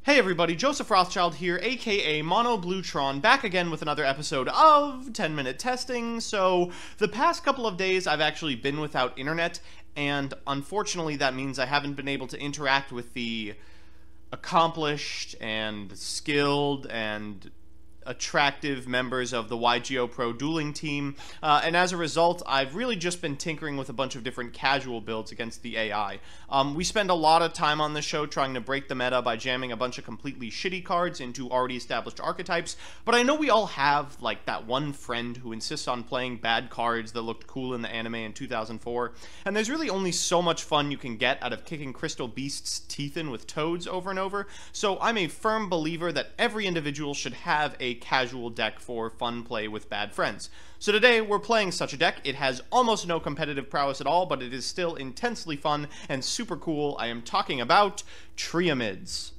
Hey everybody, Joseph Rothschild here, aka Mono Bluetron, back again with another episode of 10-Minute Testing. So, the past couple of days I've actually been without internet, and unfortunately that means I haven't been able to interact with the accomplished and skilled and attractive members of the YGO Pro dueling team, and as a result, I've really just been tinkering with a bunch of different casual builds against the AI. We spend a lot of time on this show trying to break the meta by jamming a bunch of completely shitty cards into already established archetypes, but I know we all have, like, that one friend who insists on playing bad cards that looked cool in the anime in 2004, and there's really only so much fun you can get out of kicking Crystal Beast's teeth in with toads over and over, so I'm a firm believer that every individual should have a casual deck for fun play with bad friends. So today we're playing such a deck. It has almost no competitive prowess at all, but it is still intensely fun and super cool. I am talking about Triamids.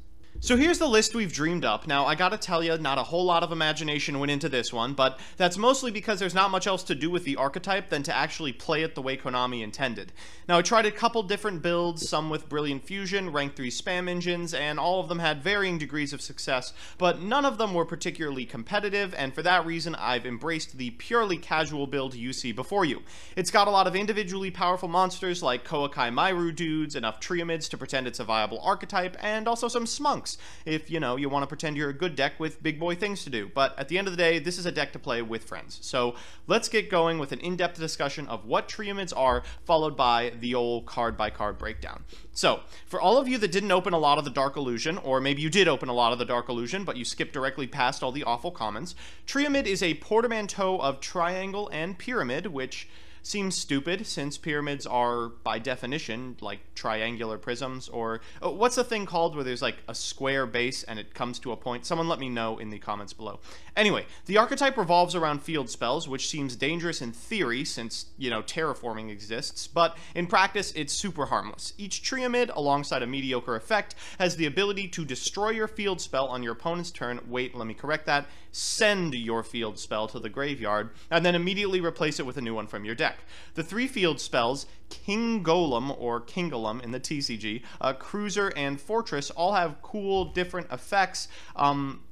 So here's the list we've dreamed up. Now, I gotta tell you, not a whole lot of imagination went into this one, but that's mostly because there's not much else to do with the archetype than to actually play it the way Konami intended. Now, I tried a couple different builds, some with Brilliant Fusion, Rank 3 spam engines, and all of them had varying degrees of success, but none of them were particularly competitive, and for that reason, I've embraced the purely casual build you see before you. It's got a lot of individually powerful monsters like Koa'ki Myru dudes, enough Triamids to pretend it's a viable archetype, and also some smunks, if, you know, you want to pretend you're a good deck with big boy things to do. But at the end of the day, this is a deck to play with friends. So let's get going with an in-depth discussion of what Triamids are, followed by the old card-by-card breakdown. So, for all of you that didn't open a lot of the Dark Illusion, or maybe you did open a lot of the Dark Illusion, but you skipped directly past all the awful commons, Triamid is a portmanteau of triangle and pyramid, which seems stupid, since pyramids are, by definition, like triangular prisms, or what's the thing called where there's like a square base and it comes to a point? Someone let me know in the comments below. Anyway, the archetype revolves around field spells, which seems dangerous in theory, since, you know, terraforming exists, but in practice, it's super harmless. Each Triamid, alongside a mediocre effect, has the ability to destroy your field spell on your opponent's turn. Wait, let me correct that. Send your field spell to the graveyard, and then immediately replace it with a new one from your deck. The three field spells, King Golem, or Kingolem in the TCG, Cruiser, and Fortress all have cool, different effects.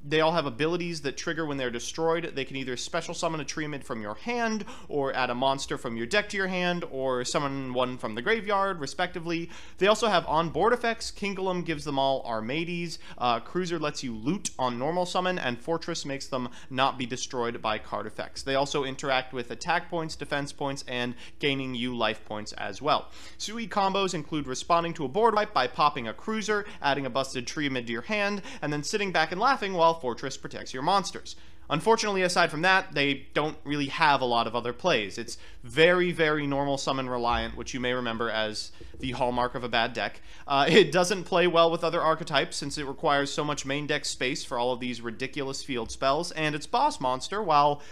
They all have abilities that trigger when they're destroyed. They can either special summon a Triamid from your hand, or add a monster from your deck to your hand, or summon one from the graveyard, respectively. They also have on-board effects. Kingolem gives them all Armades, Cruiser lets you loot on normal summon, and Fortress makes them not be destroyed by card effects. They also interact with attack points, defense points, and gaining you life points as well. Sweet combos include responding to a board wipe by popping a Cruiser, adding a busted Triamid to your hand, and then sitting back and laughing while Fortress protects your monsters. Unfortunately, aside from that, they don't really have a lot of other plays. It's very, very normal summon reliant, which you may remember as the hallmark of a bad deck. It doesn't play well with other archetypes, since it requires so much main deck space for all of these ridiculous field spells, and its boss monster, while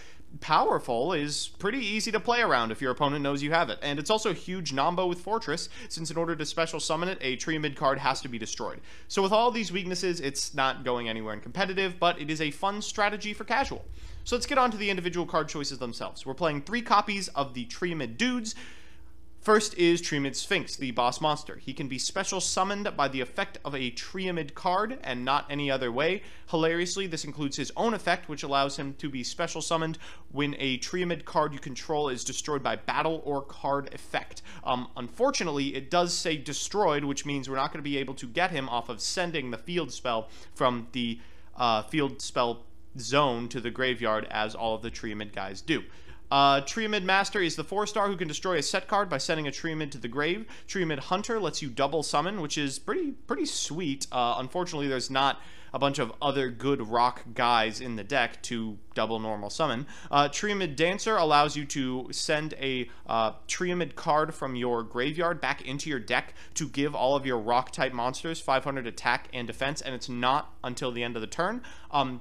powerful, is pretty easy to play around if your opponent knows you have it. And it's also a huge nombo with Fortress, since in order to special summon it, a Triamid card has to be destroyed. So with all these weaknesses, it's not going anywhere in competitive, but it is a fun strategy for casual. So let's get on to the individual card choices themselves. We're playing 3 copies of the Triamid dudes. First is Triamid Sphinx, the boss monster. He can be special summoned by the effect of a Triamid card and not any other way. Hilariously, this includes his own effect, which allows him to be special summoned when a Triamid card you control is destroyed by battle or card effect. Unfortunately, it does say destroyed, which means we're not going to be able to get him off of sending the field spell from the field spell zone to the graveyard, as all of the Triamid guys do. Triamid Master is the 4-star who can destroy a set card by sending a Triamid to the grave. Triamid Hunter lets you double summon, which is pretty sweet. Unfortunately, there's not a bunch of other good rock guys in the deck to double normal summon. Triamid Dancer allows you to send a Triamid card from your graveyard back into your deck to give all of your rock type monsters 500 attack and defense, and it's not until the end of the turn.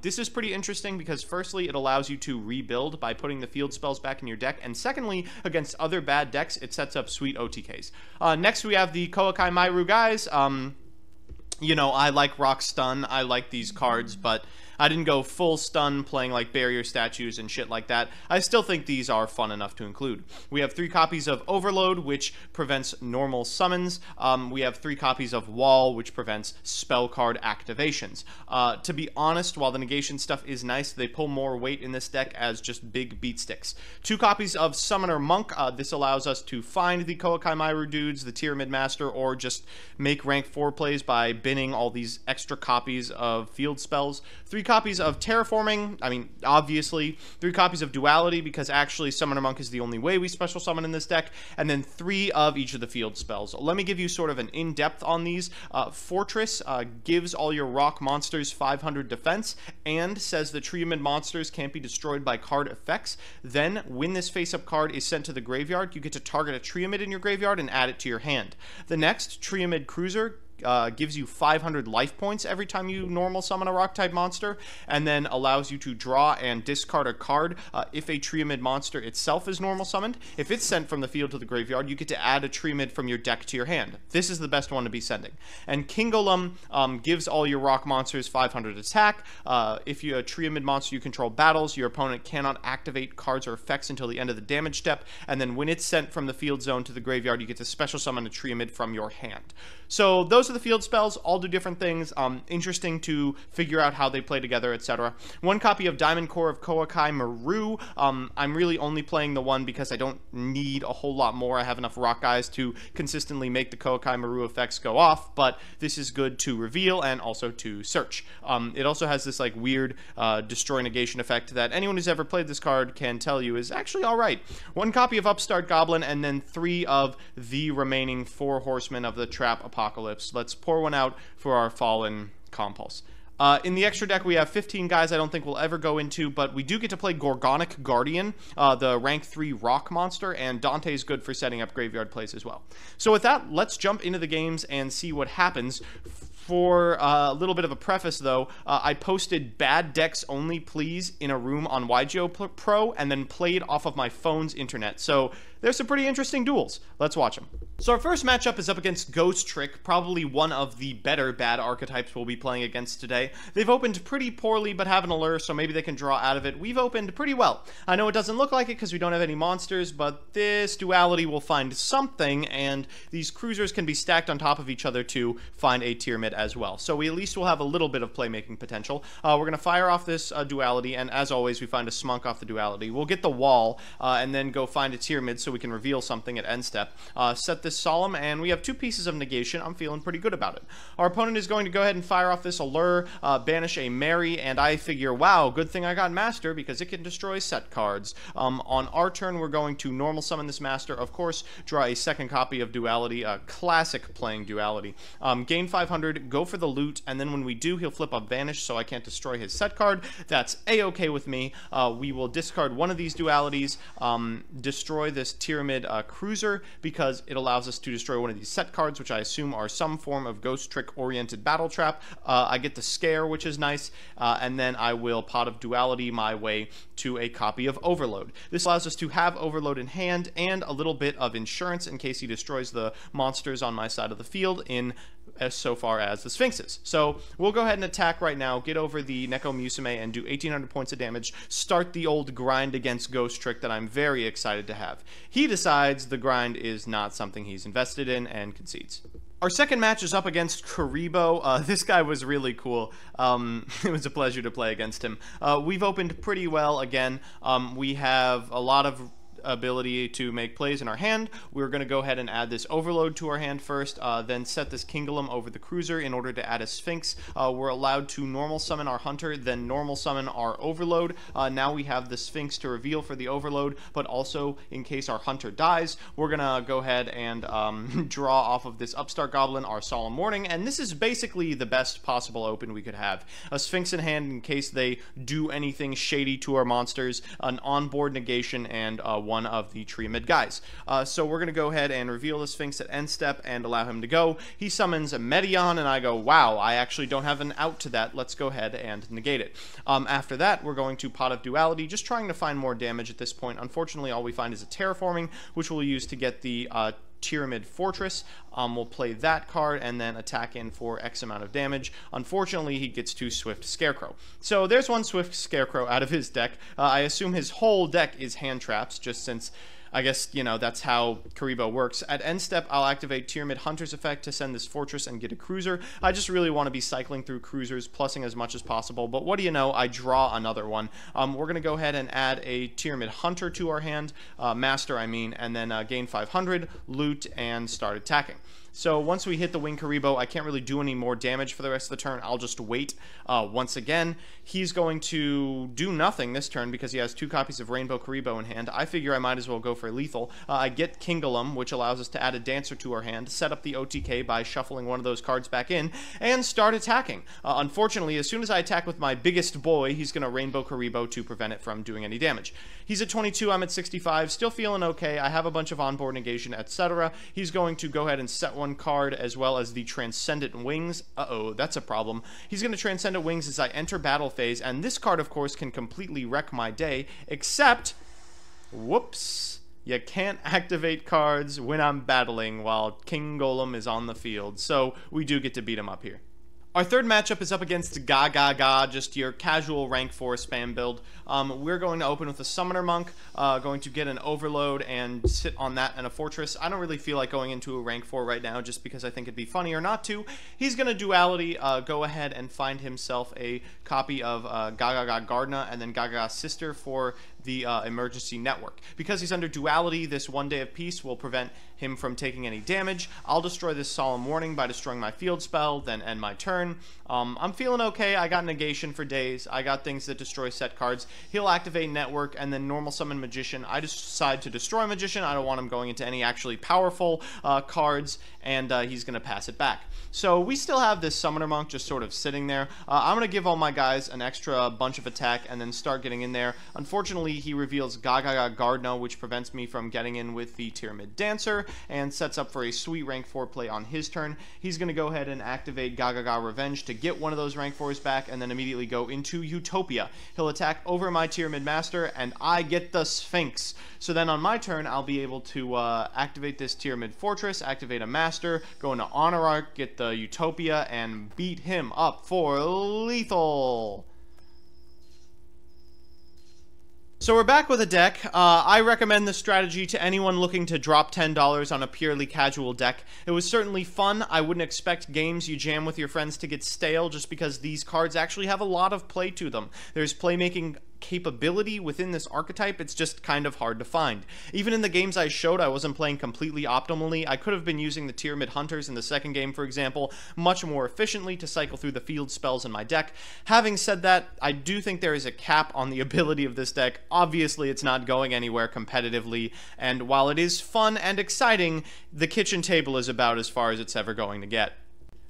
This is pretty interesting because firstly, it allows you to rebuild by putting the field spells back in your deck, and secondly, against other bad decks, it sets up sweet OTKs. Next, we have the Koa'ki Myru guys. You know, I like Rock Stun, I like these cards, but I didn't go full stun playing like barrier statues and shit like that. I still think these are fun enough to include. We have 3 copies of Overload, which prevents normal summons. We have 3 copies of Wall, which prevents spell card activations. To be honest, while the negation stuff is nice, they pull more weight in this deck as just big beat sticks. 2 copies of Summoner Monk. This allows us to find the Koa'ki dudes, the Triamid Master, or just make rank 4 plays by binning all these extra copies of field spells. 3 copies of Terraforming, I mean, obviously. 3 copies of Duality, because actually Summoner Monk is the only way we special summon in this deck. And then 3 of each of the field spells. Let me give you sort of an in-depth on these. Fortress gives all your rock monsters 500 defense, and says the Triamid monsters can't be destroyed by card effects. Then, when this face-up card is sent to the graveyard, you get to target a Triamid in your graveyard and add it to your hand. The next, Triamid Cruiser, gives you 500 life points every time you normal summon a rock type monster, and then allows you to draw and discard a card if a Triamid monster itself is normal summoned. If it's sent from the field to the graveyard, you get to add a Triamid from your deck to your hand. This is the best one to be sending. And King Golem gives all your rock monsters 500 attack. If you're a Triamid monster you control battles, your opponent cannot activate cards or effects until the end of the damage step, and then when it's sent from the field zone to the graveyard, you get to special summon a Triamid from your hand. So those are the field spells, all do different things. Interesting to figure out how they play together, etc. 1 copy of Diamond Core of Koa'ki Maru. I'm really only playing the 1 because I don't need a whole lot more. I have enough rock guys to consistently make the Koa'ki Maru effects go off, but this is good to reveal and also to search. It also has this like weird destroy negation effect that anyone who's ever played this card can tell you is actually alright. 1 copy of Upstart Goblin, and then 3 of the remaining 4 horsemen of the Trap Apocalypse. Let's pour one out for our Fallen Compulse. In the extra deck, we have 15 guys I don't think we'll ever go into, but we do get to play Gorgonic Guardian, the rank 3 rock monster, and Dante's good for setting up graveyard plays as well. So with that, let's jump into the games and see what happens. For a little bit of a preface, though, I posted bad decks only, please, in a room on YGO Pro, and then played off of my phone's internet. So there's some pretty interesting duels. Let's watch them. So our first matchup is up against Ghost Trick, probably one of the better bad archetypes we'll be playing against today. They've opened pretty poorly, but have an allure, so maybe they can draw out of it. We've opened pretty well. I know it doesn't look like it because we don't have any monsters, but this duality will find something, and these cruisers can be stacked on top of each other to find a Triamid as well. So we at least will have a little bit of playmaking potential. We're going to fire off this duality, and as always, we find a Smunk off the duality. We'll get the Wall, and then go find a Triamid so we can reveal something at end step. Set this Solemn, and we have 2 pieces of negation. I'm feeling pretty good about it. Our opponent is going to go ahead and fire off this Allure, banish a Mary, and I figure, wow, good thing I got Master, because it can destroy set cards. On our turn, we're going to normal summon this Master, of course, draw a 2nd copy of Duality, classic playing Duality. Gain 500, go for the loot, and then when we do, he'll flip a Vanish, so I can't destroy his set card. That's a-okay with me. We will discard one of these dualities, destroy this Triamid Cruiser, because it allows us to destroy one of these set cards, which I assume are some form of Ghost Trick-oriented battle trap. I get the Scare, which is nice, and then I will Pot of Duality my way to a copy of Overload. This allows us to have Overload in hand, and a little bit of insurance in case he destroys the monsters on my side of the field in so far as the Sphinxes. So we'll go ahead and attack right now, get over the Neko Musume, and do 1800 points of damage, start the old grind against Ghost Trick that I'm very excited to have. He decides the grind is not something he's invested in and concedes. Our second match is up against Kuriboh. This guy was really cool. It was a pleasure to play against him. We've opened pretty well again. We have a lot of ability to make plays in our hand. We're going to go ahead and add this Overload to our hand first, then set this King Golem over the Cruiser in order to add a Sphinx. We're allowed to normal summon our Hunter, then normal summon our Overload. Now we have the Sphinx to reveal for the Overload, but also in case our Hunter dies, we're going to go ahead and draw off of this Upstart Goblin our Solemn Warning, and this is basically the best possible open we could have. A Sphinx in hand in case they do anything shady to our monsters, an onboard negation, and one of the Triamid guys. So we're going to go ahead and reveal the Sphinx at end step and allow him to go. He summons a Medion, and I go, wow, I actually don't have an out to that. Let's go ahead and negate it. After that, we're going to Pot of Duality, just trying to find more damage at this point. Unfortunately, all we find is a Terraforming, which we'll use to get the Triamid Fortress. We'll play that card and then attack in for X amount of damage. Unfortunately, he gets 2 Swift Scarecrow. So there's 1 Swift Scarecrow out of his deck. I assume his whole deck is hand traps, just since I guess, you know, that's how Kuriboh works. At end step, I'll activate Triamid Hunter's effect to send this Fortress and get a cruiser. I just really want to be cycling through cruisers, plussing as much as possible, but what do you know, I draw another one. We're going to go ahead and add a Triamid Hunter to our hand, Master I mean, and then gain 500, loot, and start attacking. So once we hit the Wing Kuriboh, I can't really do any more damage for the rest of the turn. I'll just wait. Once again, he's going to do nothing this turn because he has 2 copies of Rainbow Kuriboh in hand. I figure I might as well go for lethal. I get Kingolum, which allows us to add a Dancer to our hand, set up the OTK by shuffling one of those cards back in, and start attacking. Unfortunately, as soon as I attack with my biggest boy, he's going to Rainbow Kuriboh to prevent it from doing any damage. He's at 22, I'm at 65, still feeling okay. I have a bunch of onboard negation, etc. He's going to go ahead and set one card as well as the Transcendent Wings. Uh-oh, that's a problem. He's going to Transcendent Wings as I enter battle phase, and this card, of course, can completely wreck my day, except, whoops, you can't activate cards when I'm battling while King Golem is on the field, so we do get to beat him up here. Our third matchup is up against Gagaga, just your casual rank 4 spam build. We're going to open with a Summoner Monk, going to get an Overload and sit on that and a Fortress. I don't really feel like going into a rank 4 right now just because I think it'd be funnier not to. He's going to Duality, go ahead and find himself a copy of Gagaga Gardna and then Gagaga Sister for the Emergency Network. Because he's under Duality, this 1 Day of Peace will prevent him from taking any damage. I'll destroy this Solemn Warning by destroying my field spell, then end my turn. I'm feeling okay. I got negation for days. I got things that destroy set cards. He'll activate Network and then normal summon Magician. I just decide to destroy Magician. I don't want him going into any actually powerful cards, and he's going to pass it back. So we still have this Summoner Monk just sort of sitting there. I'm going to give all my guys an extra bunch of attack and then start getting in there. Unfortunately, he reveals Gagaga Gardna, which prevents me from getting in with the Triamid Dancer and sets up for a sweet rank 4 play on his turn. He's going to go ahead and activate Gagaga Revenge to get one of those rank 4s back and then immediately go into Utopia. He'll attack over my Triamid Master and I get the Sphinx. So then on my turn, I'll be able to activate this Triamid Fortress, activate a Master, go into Honor Arc, get the Utopia, and beat him up for lethal. So we're back with a deck. I recommend this strategy to anyone looking to drop $10 on a purely casual deck. It was certainly fun. I wouldn't expect games you jam with your friends to get stale just because these cards actually have a lot of play to them. There's playmaking capability within this archetype. It's just kind of hard to find. Even in the games I showed, I wasn't playing completely optimally. I could have been using the Triamid Hunters in the second game, for example, much more efficiently to cycle through the field spells in my deck. Having said that, I do think there is a cap on the ability of this deck. Obviously, it's not going anywhere competitively, and while it is fun and exciting, the kitchen table is about as far as it's ever going to get.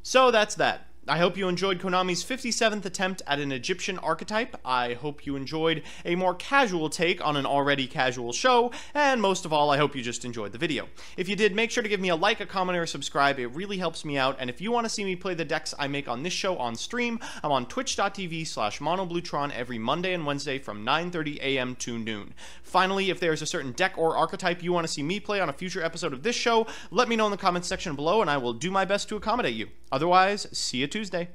So that's that. I hope you enjoyed Konami's 57th attempt at an Egyptian archetype. I hope you enjoyed a more casual take on an already casual show, and most of all, I hope you just enjoyed the video. If you did, make sure to give me a like, a comment, or a subscribe. It really helps me out, and if you want to see me play the decks I make on this show on stream, I'm on twitch.tv/monobluetron every Monday and Wednesday from 9:30 a.m. to noon. Finally, if there's a certain deck or archetype you want to see me play on a future episode of this show, let me know in the comments section below, and I will do my best to accommodate you. Otherwise, see you Tuesday.